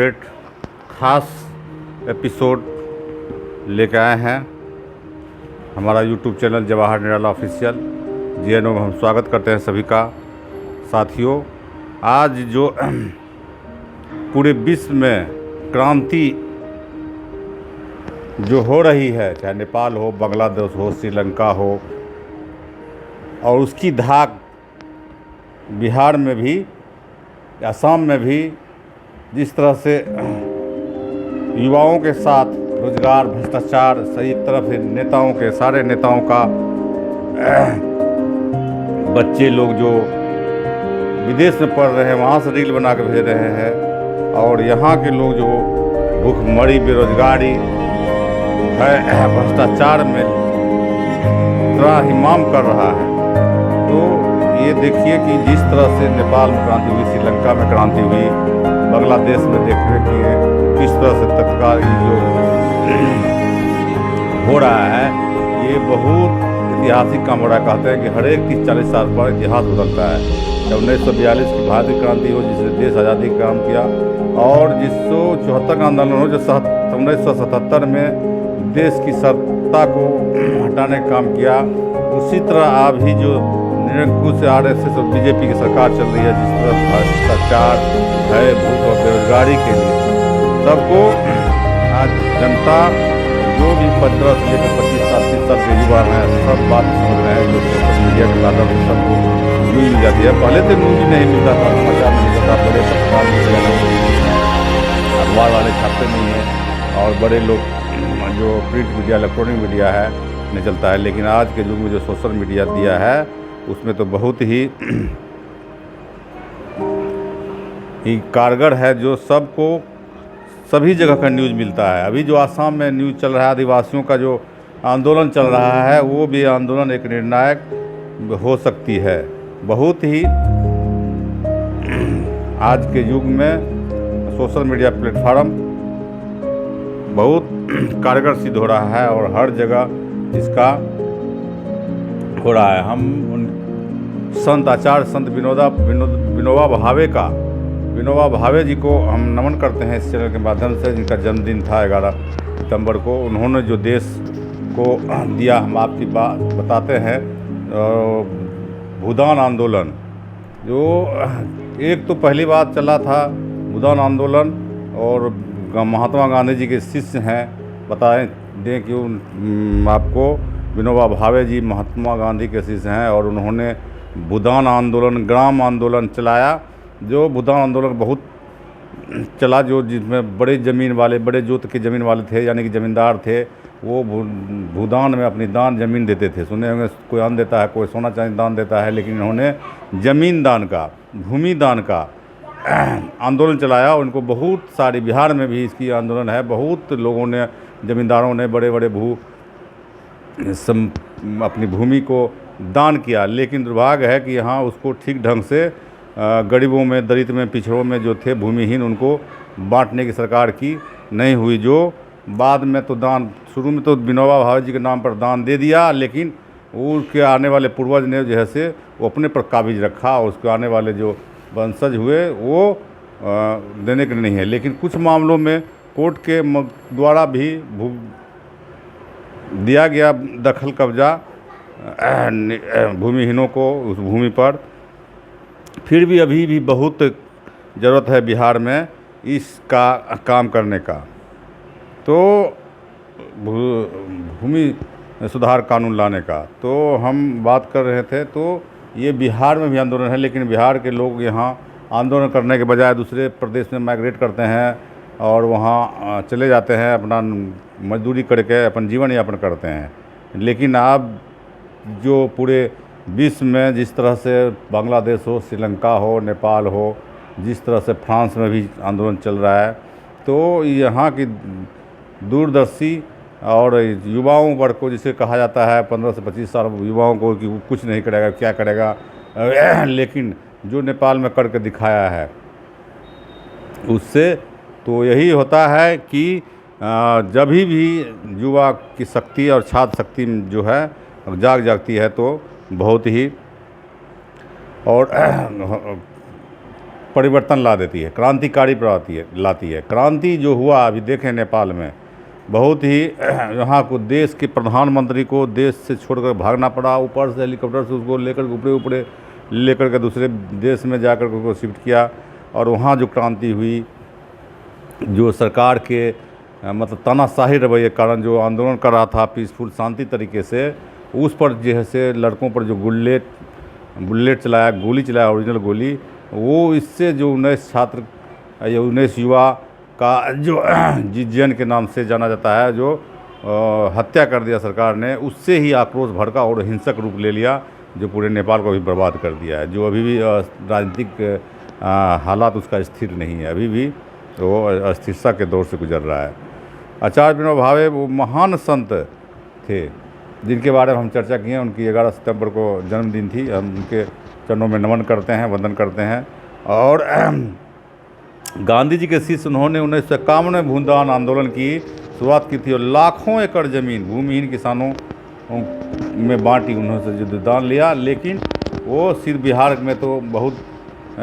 एक खास एपिसोड लेकर आए हैं। हमारा यूट्यूब चैनल जवाहर निराला ऑफिशियल JNO में हम स्वागत करते हैं सभी का। साथियों, आज जो पूरे विश्व में क्रांति जो हो रही है, चाहे नेपाल हो, बांग्लादेश हो, श्रीलंका हो, और उसकी धाक बिहार में भी, असम में भी जिस तरह से युवाओं के साथ रोजगार, भ्रष्टाचार, सही तरफ से नेताओं के, सारे नेताओं का बच्चे लोग जो विदेश में पढ़ रहे हैं वहाँ से रील बना के भेज रहे हैं, और यहाँ के लोग जो भूखमरी, बेरोजगारी है, भ्रष्टाचार में त्राहिमाम कर रहा है। तो ये देखिए कि जिस तरह से नेपाल में क्रांति हुई, श्रीलंका में क्रांति हुई, बांग्लादेश में देखने की किस तरह से तत्काल जो हो रहा है, ये बहुत ऐतिहासिक काम हो रहा है। कहते हैं कि हर एक 30-40 साल पर इतिहास बदलता है। जब 1942 की भारतीय क्रांति हो, जिसने देश आज़ादी का काम किया, और 1974 का आंदोलन हो, जो 1977 में देश की सत्ता को हटाने का काम किया, उसी तरह अभी जो निरंकुश RSS और BJP की सरकार चल रही है, जिस तरह भ्रष्टाचार है, भूख और बेरोजगारी के लिए सबको आज जनता जो भी 15 से लेकर 25 साल 30 साल के युवा हैं, सब बात समझ रहे हैं। जो सोशल मीडिया के माध्यम से सबको न्यूज मिल जाती है। पहले तो न्यूज नहीं मिलता था, समाचार नहीं मिलता था, बड़े पत्रकार अखबार वाले छापते नहीं हैं, और बड़े लोग जो प्रिंट मीडिया, इलेक्ट्रॉनिक मीडिया है नहीं चलता है। लेकिन आज के युग में जो सोशल मीडिया दिया है, उसमें तो बहुत ही कारगर है, जो सबको सभी जगह का न्यूज़ मिलता है। अभी जो आसाम में न्यूज़ चल रहा है, आदिवासियों का जो आंदोलन चल रहा है, वो भी आंदोलन एक निर्णायक हो सकती है। बहुत ही आज के युग में सोशल मीडिया प्लेटफार्म बहुत कारगर सिद्ध हो रहा है, और हर जगह इसका हो रहा है। हम संत आचार्य संत विनोबा भावे जी को हम नमन करते हैं इस चैनल के माध्यम से, जिनका जन्मदिन था 11 सितंबर को। उन्होंने जो देश को दिया, हम आपकी बात बताते हैं। भूदान आंदोलन, जो एक तो पहली बार चला था भूदान आंदोलन, और महात्मा गांधी जी के शिष्य हैं। बताएं दें कि आपको विनोबा भावे जी महात्मा गांधी के शिष्य हैं, और उन्होंने भूदान आंदोलन, ग्राम आंदोलन चलाया। जो भूदान आंदोलन बहुत चला, जो जिसमें बड़े ज़मीन वाले, बड़े जोत के ज़मीन वाले थे, यानी कि ज़मींदार थे, वो भूदान में अपनी दान ज़मीन देते थे। सुने होंगे कोई अन्न देता है, कोई सोना चांदी दान देता है, लेकिन इन्होंने ज़मीन दान का, भूमि दान का आंदोलन चलाया। उनको बहुत सारी, बिहार में भी इसकी आंदोलन है, बहुत लोगों ने, ज़मींदारों ने बड़े बड़े अपनी भूमि को दान किया। लेकिन दुर्भाग्य है कि यहाँ उसको ठीक ढंग से गरीबों में, दलित में, पिछड़ों में जो थे भूमिहीन, उनको बांटने की सरकार की नहीं हुई। जो बाद में तो दान, शुरू में तो विनोबा भावे जी के नाम पर दान दे दिया, लेकिन उसके आने वाले पूर्वज ने जो है से वो अपने पर काबिज रखा, और उसके आने वाले जो वंशज हुए वो देने के नहीं है। लेकिन कुछ मामलों में कोर्ट के द्वारा भी दिया गया दखल कब्जा भूमिहीनों को उस भूमि पर। फिर भी अभी भी बहुत ज़रूरत है बिहार में इसका काम करने का। तो भूमि सुधार कानून लाने का तो हम बात कर रहे थे। तो ये बिहार में भी आंदोलन है, लेकिन बिहार के लोग यहाँ आंदोलन करने के बजाय दूसरे प्रदेश में माइग्रेट करते हैं, और वहाँ चले जाते हैं, अपना मजदूरी करके अपन जीवन यापन करते हैं। लेकिन अब जो पूरे विश्व में जिस तरह से बांग्लादेश हो, श्रीलंका हो, नेपाल हो, जिस तरह से फ्रांस में भी आंदोलन चल रहा है, तो यहाँ की दूरदर्शी और युवाओं वर्ग को, जिसे कहा जाता है 15 से 25 साल युवाओं को, कि वो कुछ नहीं करेगा, क्या करेगा, लेकिन जो नेपाल में करके दिखाया है उससे तो यही होता है कि जब भी युवा की शक्ति और छात्र शक्ति जो है जागती है, तो बहुत ही और परिवर्तन ला देती है, क्रांतिकारी लाती है। क्रांति जो हुआ अभी देखें नेपाल में, बहुत ही यहाँ को देश के प्रधानमंत्री को देश से छोड़कर भागना पड़ा, ऊपर से हेलीकॉप्टर से उसको लेकर ऊपरे लेकर के दूसरे देश में जाकर उसको शिफ्ट किया। और वहाँ जो क्रांति हुई, जो सरकार के मतलब तानाशाही रवैये के कारण जो आंदोलन कर रहा था पीसफुल शांति तरीके से, उस पर जो है से लड़कों पर जो बुलेट चलाया, गोली चलाया, ओरिजिनल गोली, वो इससे जो 19 छात्र या 19 युवा का जो जिज्जन के नाम से जाना जाता है, जो हत्या कर दिया सरकार ने, उससे ही आक्रोश भड़का और हिंसक रूप ले लिया, जो पूरे नेपाल को भी बर्बाद कर दिया है। जो अभी भी राजनीतिक हालात उसका स्थिर नहीं है, अभी भी वो अस्थिरता के दौर से गुजर रहा है। आचार्य विनोबा भावे वो महान संत थे जिनके बारे में हम चर्चा किए। उनकी 11 सितंबर को जन्मदिन थी। हम उनके चरणों में नमन करते हैं, वंदन करते हैं। और गांधी जी के शिष्य उन्होंने 1951 में भूदान आंदोलन की शुरुआत की थी और लाखों एकड़ ज़मीन भूमिहीन किसानों में बांटी उन्होंने जो दान लिया। लेकिन वो सिर्फ बिहार में तो बहुत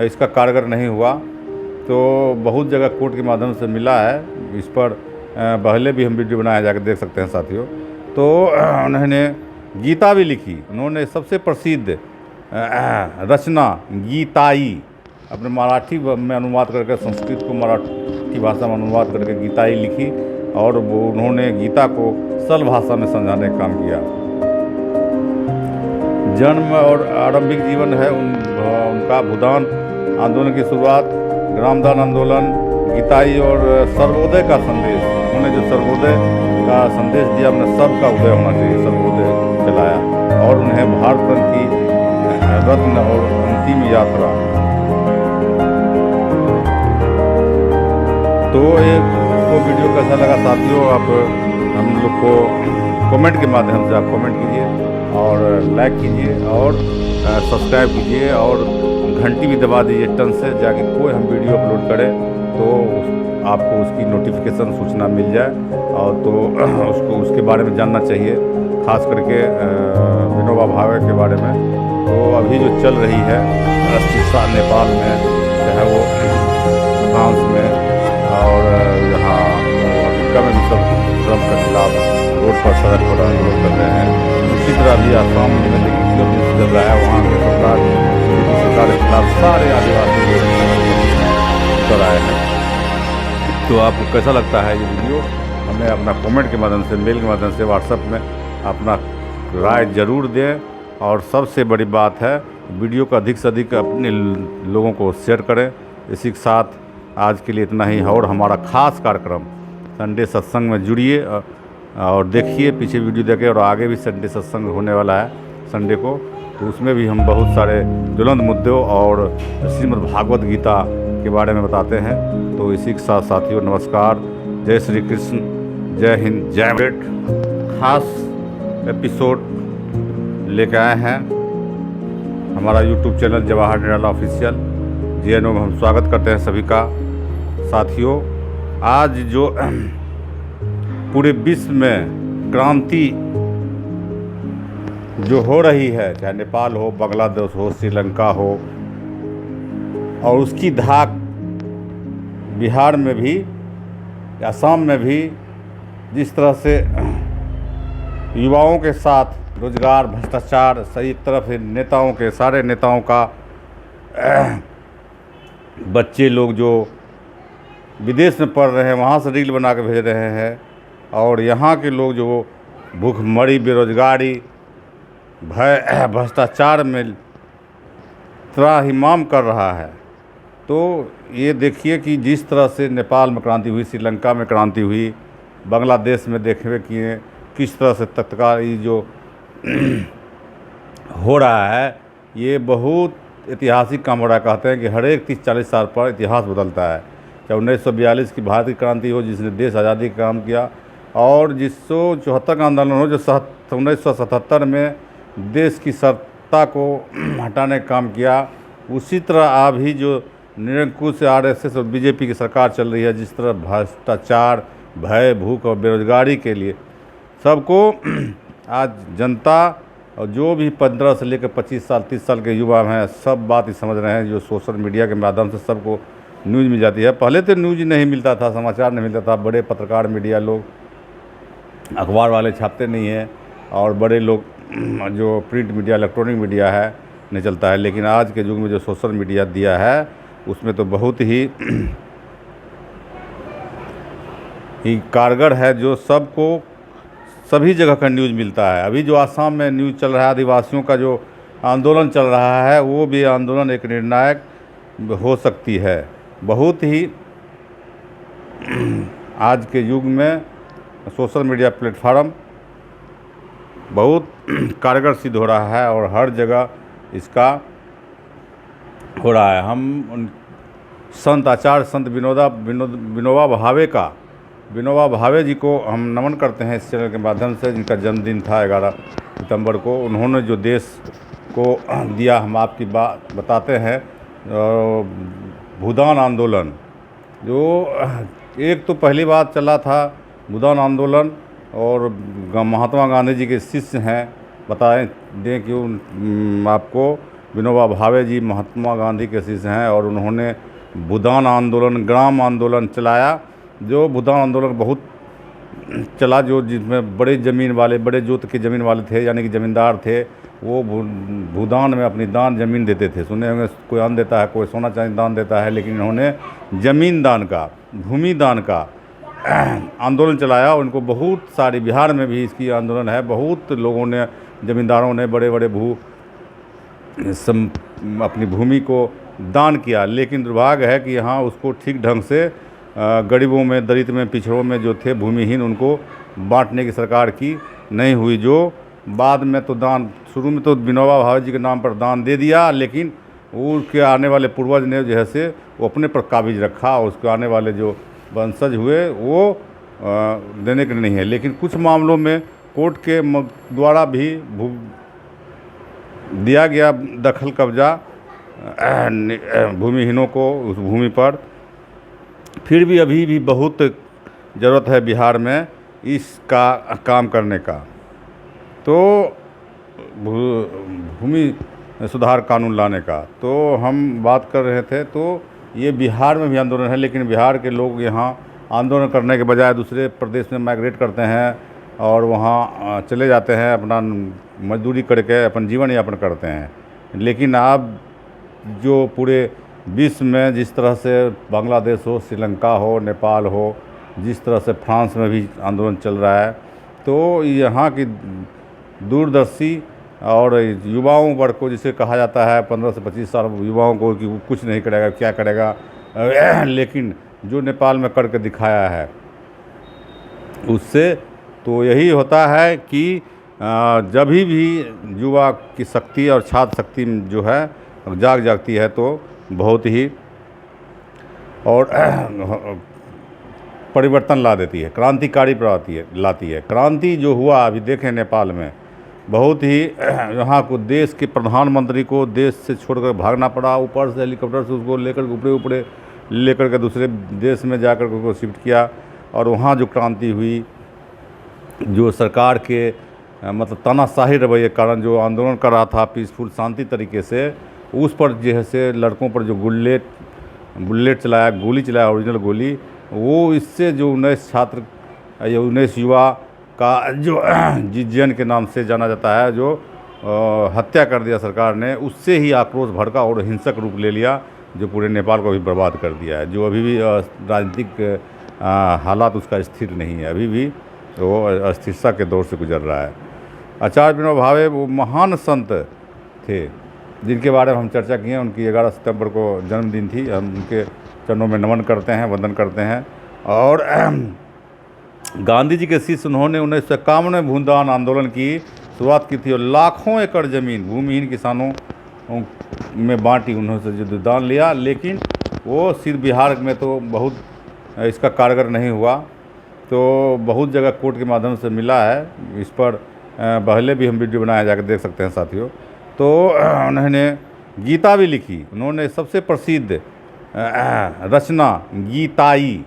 इसका कारगर नहीं हुआ, तो बहुत जगह कोर्ट के माध्यम से मिला है। इस पर पहले भी हम वीडियो बनाए, जाकर देख सकते हैं साथियों। तो उन्होंने गीता भी लिखी। उन्होंने सबसे प्रसिद्ध रचना गीताई अपने मराठी में अनुवाद करके, संस्कृत को मराठी भाषा में अनुवाद करके गीताई लिखी, और वो उन्होंने गीता को सरल भाषा में समझाने का काम किया। जन्म और आरंभिक जीवन है उनका भूदान आंदोलन की शुरुआत, ग्रामदान आंदोलन, गीताई और सर्वोदय का संदेश। उन्होंने जो सर्वोदय का संदेश दिया, उन्हें सबका उदय होना चाहिए, सर्वोदय चलाया। और उन्हें भारत रत्न की रत्न और अंतिम यात्रा। तो ये तो वीडियो कैसा लगा साथियों, आप हम लोग को कमेंट के माध्यम से आप कमेंट कीजिए और लाइक कीजिए और सब्सक्राइब कीजिए और घंटी भी दबा दीजिए टन से, जाके कोई हम वीडियो अपलोड करें तो आपको उसकी नोटिफिकेशन सूचना मिल जाए। और तो उसको उसके बारे में जानना चाहिए, खास करके विनोबा भावे के बारे में। तो अभी जो चल रही है अस्थिरता नेपाल में, चाहे वो फ्रांस में और यहाँ अमेरिका में भी सब ट्रम्प के खिलाफ रोड पर सड़क पर आंदोलन कर रहे हैं। उसी तरह भी आसाम में देखिए चल रहा है, वहाँ की सरकार के खिलाफ सारे आदिवासी कर आए हैं। तो आपको कैसा लगता है ये वीडियो, हमें अपना कमेंट के माध्यम से, मेल के माध्यम से, व्हाट्सएप में अपना राय ज़रूर दें। और सबसे बड़ी बात है, वीडियो को अधिक से अधिक अपने लोगों को शेयर करें। इसी के साथ आज के लिए इतना ही है। और हमारा खास कार्यक्रम संडे सत्संग में जुड़िए और देखिए, पीछे वीडियो देखें। और आगे भी संडे सत्संग होने वाला है संडे को, तो उसमें भी हम बहुत सारे ज्वलंत मुद्दों और श्रीमद् भागवत गीता के बारे में बताते हैं। तो इसी के साथ साथियों, नमस्कार, जय श्री कृष्ण, जय हिंद, जय भारत। खास एपिसोड लेकर आए हैं हमारा यूट्यूब चैनल जवाहर निराला ऑफिशियल JNO में। हम स्वागत करते हैं सभी का। साथियों, आज जो पूरे विश्व में क्रांति जो हो रही है, चाहे नेपाल हो, बांग्लादेश हो, श्रीलंका हो, और उसकी धाक बिहार में भी, असम में भी, जिस तरह से युवाओं के साथ रोजगार, भ्रष्टाचार, सही तरफ से नेताओं के, सारे नेताओं का बच्चे लोग जो विदेश में पढ़ रहे हैं वहाँ से रील बना के भेज रहे हैं, और यहाँ के लोग जो भूखमरी, बेरोजगारी, भय, भ्रष्टाचार में त्राहिमाम कर रहा है। तो ये देखिए कि जिस तरह से नेपाल में क्रांति हुई, श्रीलंका में क्रांति हुई, बांग्लादेश में देखिए कि किस तरह से तत्काल ये जो हो रहा है, ये बहुत ऐतिहासिक काम हो रहा है। कहते हैं कि हर एक 30-40 साल पर इतिहास बदलता है। चाहे 1942 की भारतीय क्रांति हो जिसने देश आज़ादी का काम किया, और जिस 74 का आंदोलन हो जो 1977 में देश की सत्ता को हटाने का काम किया। उसी तरह अभी जो निरंकुश RSS और BJP की सरकार चल रही है, जिस तरह भ्रष्टाचार, भय, भूख और बेरोजगारी के लिए सबको आज जनता और जो भी 15 से लेकर 25 साल 30 साल के युवा हैं सब बात ही समझ रहे हैं, जो सोशल मीडिया के माध्यम से सबको न्यूज़ मिल जाती है। पहले तो न्यूज़ नहीं मिलता था, समाचार नहीं मिलता था, बड़े पत्रकार मीडिया लोग, अखबार वाले छापते नहीं हैं, और बड़े लोग जो प्रिंट मीडिया इलेक्ट्रॉनिक मीडिया है नहीं चलता है। लेकिन आज के युग में जो सोशल मीडिया दिया है उसमें तो बहुत ही कारगर है, जो सबको सभी जगह का न्यूज़ मिलता है। अभी जो आसाम में न्यूज़ चल रहा है, आदिवासियों का जो आंदोलन चल रहा है, वो भी आंदोलन एक निर्णायक हो सकती है। बहुत ही आज के युग में सोशल मीडिया प्लेटफार्म बहुत कारगर सिद्ध हो रहा है और हर जगह इसका हो रहा है। हम संत आचार्य संत विनोबा भावे जी को हम नमन करते हैं इस चैनल के माध्यम से, जिनका जन्मदिन था 11 सितंबर को। उन्होंने जो देश को दिया, हम आपकी बात बताते हैं। भूदान आंदोलन, जो एक तो पहली बार चला था भूदान आंदोलन, और महात्मा गांधी जी के शिष्य हैं, बताएं दें कि आपको विनोबा भावे जी महात्मा गांधी के शिष्य हैं, और उन्होंने भूदान आंदोलन, ग्राम आंदोलन चलाया। जो भूदान आंदोलन बहुत चला, जो जिसमें बड़े ज़मीन वाले, बड़े जोत की ज़मीन वाले थे, यानी कि ज़मींदार थे, वो भूदान में अपनी दान ज़मीन देते थे। सुने होंगे कोई अन्न देता है, कोई सोना चांदी दान देता है, लेकिन इन्होंने ज़मीन दान का, भूमि दान का आंदोलन चलाया। उनको बहुत सारी, बिहार में भी इसकी आंदोलन है, बहुत लोगों ने, ज़मींदारों ने बड़े बड़े अपनी भूमि को दान किया। लेकिन दुर्भाग्य है कि यहाँ उसको ठीक ढंग से गरीबों में, दलित में, पिछड़ों में जो थे भूमिहीन, उनको बांटने की सरकार की नहीं हुई। जो बाद में तो दान, शुरू में तो विनोबा भावे जी के नाम पर दान दे दिया, लेकिन उसके आने वाले पूर्वज ने जो है से वो अपने पर काबिज रखा, और उसके आने वाले जो वंशज हुए वो देने के नहीं है। लेकिन कुछ मामलों में कोर्ट के द्वारा भी दिया गया दखल कब्जा भूमिहीनों को उस भूमि पर। फिर भी अभी भी बहुत ज़रूरत है बिहार में इसका काम करने का। तो भूमि सुधार कानून लाने का तो हम बात कर रहे थे। तो ये बिहार में भी आंदोलन है, लेकिन बिहार के लोग यहाँ आंदोलन करने के बजाय दूसरे प्रदेश में माइग्रेट करते हैं और वहाँ चले जाते हैं, अपना मजदूरी करके अपन जीवन यापन करते हैं। लेकिन अब जो पूरे विश्व में जिस तरह से बांग्लादेश हो, श्रीलंका हो, नेपाल हो, जिस तरह से फ्रांस में भी आंदोलन चल रहा है, तो यहाँ की दूरदर्शी और युवाओं वर्ग को, जिसे कहा जाता है 15 से 25 साल युवाओं को, कि वो कुछ नहीं करेगा, क्या करेगा, लेकिन जो नेपाल में करके दिखाया है उससे तो यही होता है कि जब भी युवा की शक्ति और छात्र शक्ति जो है जागती है तो बहुत ही और परिवर्तन ला देती है, क्रांतिकारी लाती है। क्रांति जो हुआ अभी देखें नेपाल में, बहुत ही यहाँ को देश के प्रधानमंत्री को देश से छोड़कर भागना पड़ा, ऊपर से हेलीकॉप्टर से उसको लेकर ऊपरे लेकर के दूसरे देश में जाकर उसको शिफ्ट किया। और वहाँ जो क्रांति हुई, जो सरकार के मतलब तानाशाही रवैये के कारण जो आंदोलन कर रहा था पीसफुल शांति तरीके से, उस पर जैसे लड़कों पर जो बुलेट चलाया, गोली चलाया, ओरिजिनल गोली, वो इससे जो 19 छात्र या 19 युवा का जो जिज्जन के नाम से जाना जाता है, जो हत्या कर दिया सरकार ने, उससे ही आक्रोश भड़का और हिंसक रूप ले लिया, जो पूरे नेपाल को भी बर्बाद कर दिया है। जो अभी भी राजनीतिक हालात उसका स्थिर नहीं है, अभी भी वो अस्थिरता के दौर से गुजर रहा है। आचार्य विनोबा भावे वो महान संत थे जिनके बारे में हम चर्चा किए। उनकी 11 सितंबर को जन्मदिन थी। हम उनके चरणों में नमन करते हैं, वंदन करते हैं। और गांधी जी के शिष्य उन्होंने 1951 में भूदान आंदोलन की शुरुआत की थी और लाखों एकड़ ज़मीन भूमिहीन किसानों में बांटी, उन्होंने जो दान लिया। लेकिन वो सिर्फ बिहार में तो बहुत इसका कारगर नहीं हुआ, तो बहुत जगह कोर्ट के माध्यम से मिला है। इस पर पहले भी हम वीडियो बनाया, जाकर देख सकते हैं साथियों। तो उन्होंने गीता भी लिखी। उन्होंने सबसे प्रसिद्ध रचना गीताई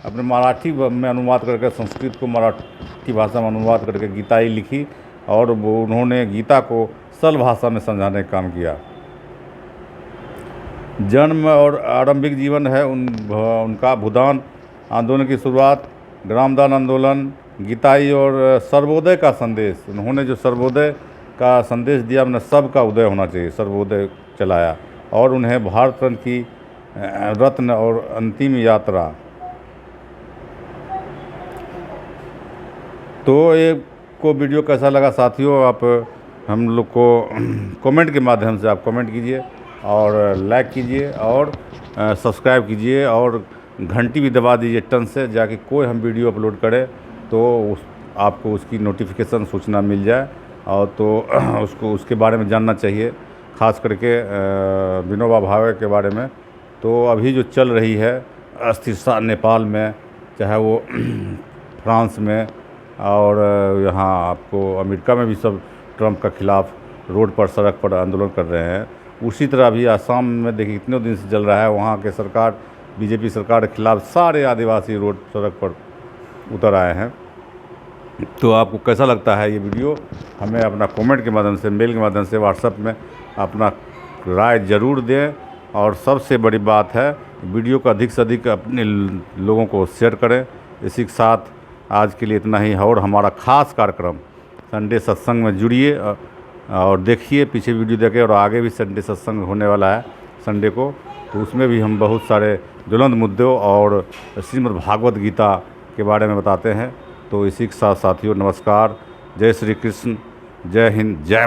अपने मराठी में अनुवाद करके, संस्कृत को मराठी भाषा में अनुवाद करके गीताई लिखी। और वो उन्होंने गीता को सरल भाषा में समझाने का काम किया। जन्म और आरंभिक जीवन है उनका भूदान आंदोलन की शुरुआत, ग्रामदान आंदोलन, गीताई और सर्वोदय का संदेश। उन्होंने जो सर्वोदय का संदेश दिया, उन्हें सबका उदय होना चाहिए, सर्वोदय चलाया। और उन्हें भारत रत्न की रत्न और अंतिम यात्रा। तो ये को वीडियो कैसा लगा साथियों, आप हम लोग को कमेंट के माध्यम से आप कमेंट कीजिए और लाइक कीजिए और सब्सक्राइब कीजिए और घंटी भी दबा दीजिए टन से, जाके कोई हम वीडियो अपलोड करें तो आपको उसकी नोटिफिकेशन सूचना मिल जाए। और तो उसको उसके बारे में जानना चाहिए, ख़ास करके विनोबा भावे के बारे में। तो अभी जो चल रही है अस्थिरता नेपाल में, चाहे वो फ्रांस में और यहाँ आपको अमेरिका में भी सब ट्रंप का खिलाफ रोड पर सड़क पर आंदोलन कर रहे हैं। उसी तरह भी आसाम में देखिए कितने दिन से चल रहा है, वहाँ के सरकार बीजेपी सरकार के खिलाफ सारे आदिवासी रोड सड़क पर उतर आए हैं। तो आपको कैसा लगता है ये वीडियो, हमें अपना कमेंट के माध्यम से, मेल के माध्यम से, व्हाट्सएप में अपना राय ज़रूर दें। और सबसे बड़ी बात है, वीडियो को अधिक से अधिक अपने लोगों को शेयर करें। इसी के साथ आज के लिए इतना ही है। और हमारा ख़ास कार्यक्रम संडे सत्संग में जुड़िए और देखिए, पीछे वीडियो देखें। और आगे भी संडे सत्संग होने वाला है संडे को, तो उसमें भी हम बहुत सारे ज्वलंत मुद्दों और श्रीमद् भागवत गीता के बारे में बताते हैं। तो इसी के साथ साथियों नमस्कार, जय श्री कृष्ण, जय हिंद, जय